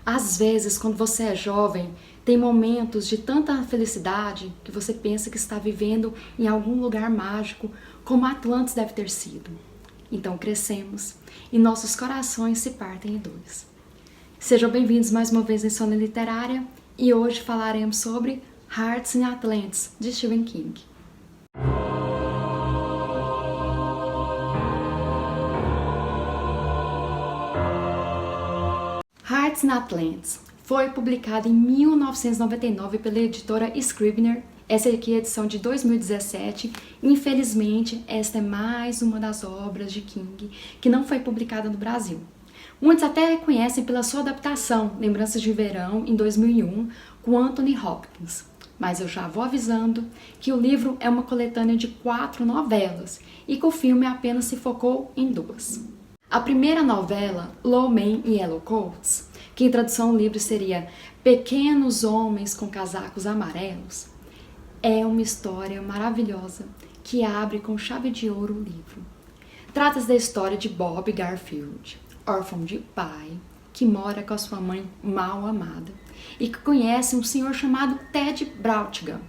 Às vezes, quando você é jovem, tem momentos de tanta felicidade que você pensa que está vivendo em algum lugar mágico, como Atlantis deve ter sido. Então crescemos e nossos corações se partem em dois. Sejam bem-vindos mais uma vez em Insônia Literária e hoje falaremos sobre Hearts in Atlantis, de Stephen King. Hearts in Atlantis foi publicado em 1999 pela editora Scribner. Essa aqui é a edição de 2017. Infelizmente, esta é mais uma das obras de King que não foi publicada no Brasil. Muitos até conhecem pela sua adaptação, Lembranças de Verão, em 2001, com Anthony Hopkins. Mas eu já vou avisando que o livro é uma coletânea de 4 novelas e que o filme apenas se focou em 2. A primeira novela, Low Men e Yellow Coats, que em tradução livre seria Pequenos Homens com Casacos Amarelos, é uma história maravilhosa que abre com chave de ouro o livro. Trata-se da história de Bob Garfield, órfão de pai, que mora com a sua mãe mal amada e que conhece um senhor chamado Ted Brautigan.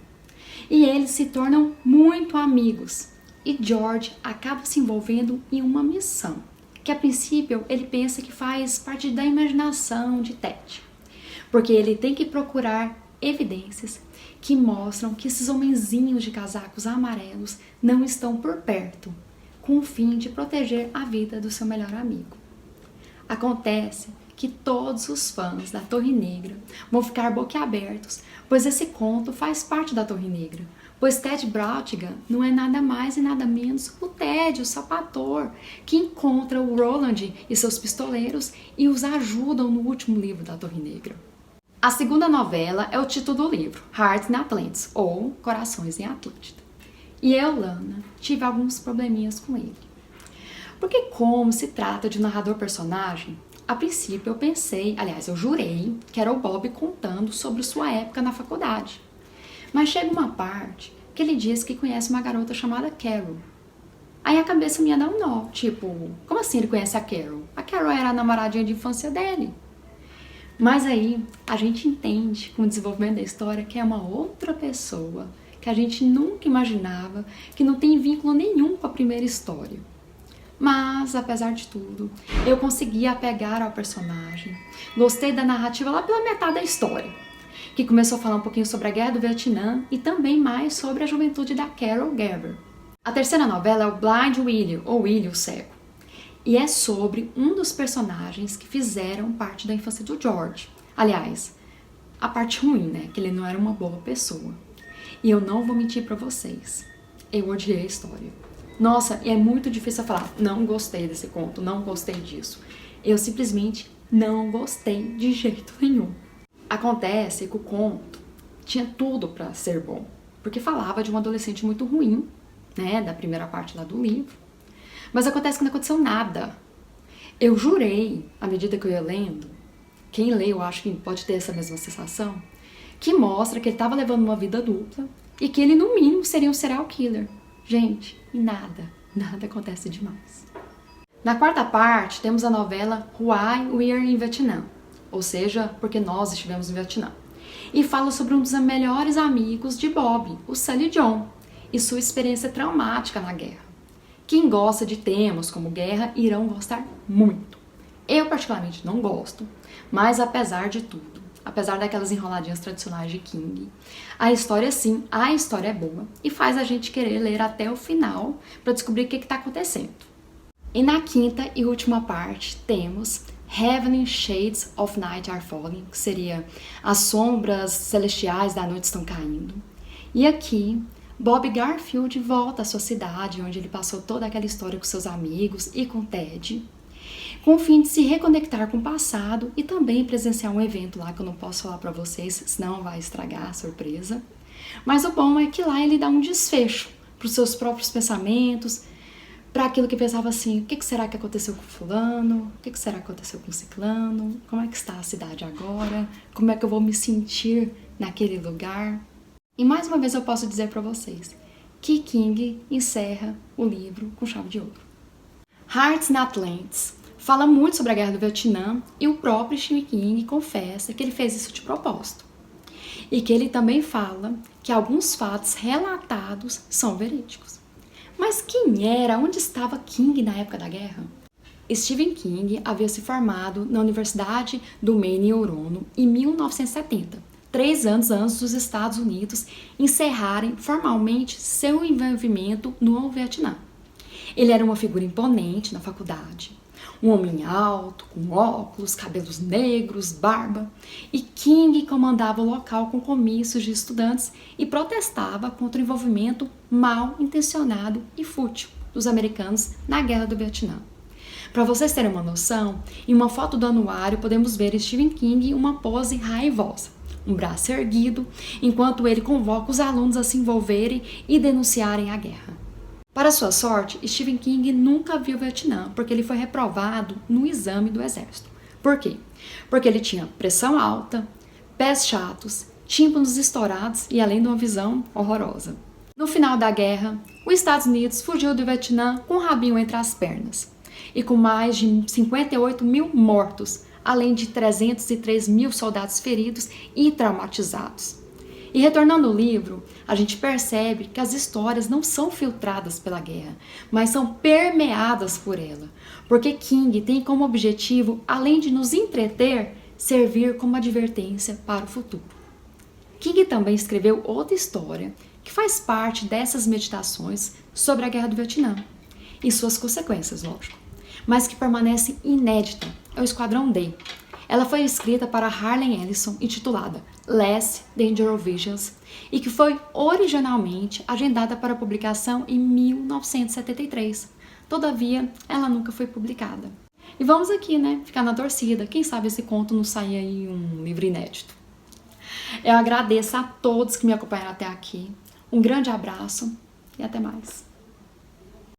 E eles se tornam muito amigos e George acaba se envolvendo em uma missão que a princípio ele pensa que faz parte da imaginação de Ted, porque ele tem que procurar evidências que mostram que esses homenzinhos de casacos amarelos não estão por perto, com o fim de proteger a vida do seu melhor amigo. Acontece que todos os fãs da Torre Negra vão ficar boquiabertos, pois esse conto faz parte da Torre Negra, pois Ted Brautigan não é nada mais e nada menos o Ted, o sapator, que encontra o Roland e seus pistoleiros e os ajudam no último livro da Torre Negra. A segunda novela é o título do livro, Hearts in Atlantis, ou Corações em Atlântida. E eu, Lana, tive alguns probleminhas com ele. Porque como se trata de um narrador-personagem, a princípio eu pensei, aliás, eu jurei que era o Bob contando sobre sua época na faculdade. Mas chega uma parte que ele diz que conhece uma garota chamada Carol. Aí a cabeça me ia dar um nó, tipo, como assim ele conhece a Carol? A Carol era a namoradinha de infância dele. Mas aí a gente entende com o desenvolvimento da história que é uma outra pessoa que a gente nunca imaginava, que não tem vínculo nenhum com a primeira história. Mas, apesar de tudo, eu consegui apegar ao personagem. Gostei da narrativa lá pela metade da história, que começou a falar um pouquinho sobre a Guerra do Vietnã e também mais sobre a juventude da Carol Gerber. A terceira novela é o Blind Willie, ou Willie o Cego, e é sobre um dos personagens que fizeram parte da infância do George. Aliás, a parte ruim, né? Que ele não era uma boa pessoa. E eu não vou mentir pra vocês, eu odiei a história. Nossa, e é muito difícil falar, não gostei desse conto, não gostei disso. Eu simplesmente não gostei de jeito nenhum. Acontece que o conto tinha tudo pra ser bom, porque falava de um adolescente muito ruim, né, da primeira parte lá do livro. Mas acontece que não aconteceu nada. Eu jurei, à medida que eu ia lendo, quem lê eu acho que pode ter essa mesma sensação, que mostra que ele estava levando uma vida dupla e que ele no mínimo seria um serial killer. Gente, e nada acontece demais. Na quarta parte, temos a novela Why We Are in Vietnam, ou seja, Porque Nós Estivemos no Vietnã, e fala sobre um dos melhores amigos de Bob, o Sully John, e sua experiência traumática na guerra. Quem gosta de temas como guerra irão gostar muito. Eu particularmente não gosto, mas apesar de tudo, apesar daquelas enroladinhas tradicionais de King, a história sim, a história é boa e faz a gente querer ler até o final para descobrir o que está acontecendo. E na quinta e última parte temos Heavenly Shades of Night Are Falling, que seria As Sombras Celestiais da Noite Estão Caindo. E aqui, Bob Garfield volta à sua cidade, onde ele passou toda aquela história com seus amigos e com Ted, com o fim de se reconectar com o passado e também presenciar um evento lá que eu não posso falar pra vocês, senão vai estragar a surpresa. Mas o bom é que lá ele dá um desfecho pros seus próprios pensamentos, para aquilo que pensava assim, o que será que aconteceu com fulano, o que será que aconteceu com ciclano, como é que está a cidade agora, como é que eu vou me sentir naquele lugar. E mais uma vez eu posso dizer pra vocês que King encerra o livro com chave de ouro. Hearts in Atlantis fala muito sobre a Guerra do Vietnã e o próprio Stephen King confessa que ele fez isso de propósito. E que ele também fala que alguns fatos relatados são verídicos. Mas quem era? Onde estava King na época da guerra? Stephen King havia se formado na Universidade do Maine em Orono em 1970, 3 anos antes dos Estados Unidos encerrarem formalmente seu envolvimento no Vietnã. Ele era uma figura imponente na faculdade, um homem alto, com óculos, cabelos negros, barba, e King comandava o local com comícios de estudantes e protestava contra o envolvimento mal intencionado e fútil dos americanos na Guerra do Vietnã. Para vocês terem uma noção, em uma foto do anuário podemos ver Stephen King em uma pose raivosa, um braço erguido, enquanto ele convoca os alunos a se envolverem e denunciarem a guerra. Para sua sorte, Stephen King nunca viu o Vietnã, porque ele foi reprovado no exame do exército. Por quê? Porque ele tinha pressão alta, pés chatos, tímpanos estourados e além de uma visão horrorosa. No final da guerra, os Estados Unidos fugiu do Vietnã com o rabinho entre as pernas e com mais de 58 mil mortos, além de 303 mil soldados feridos e traumatizados. E retornando ao livro, a gente percebe que as histórias não são filtradas pela guerra, mas são permeadas por ela, porque King tem como objetivo, além de nos entreter, servir como advertência para o futuro. King também escreveu outra história que faz parte dessas meditações sobre a Guerra do Vietnã e suas consequências, lógico, mas que permanece inédita, é o Esquadrão D. Ela foi escrita para Harlan Ellison, intitulada Last Danger of Visions, e que foi originalmente agendada para publicação em 1973. Todavia, ela nunca foi publicada. E vamos aqui, ficar na torcida. Quem sabe esse conto não sair aí um livro inédito. Eu agradeço a todos que me acompanharam até aqui. Um grande abraço e até mais.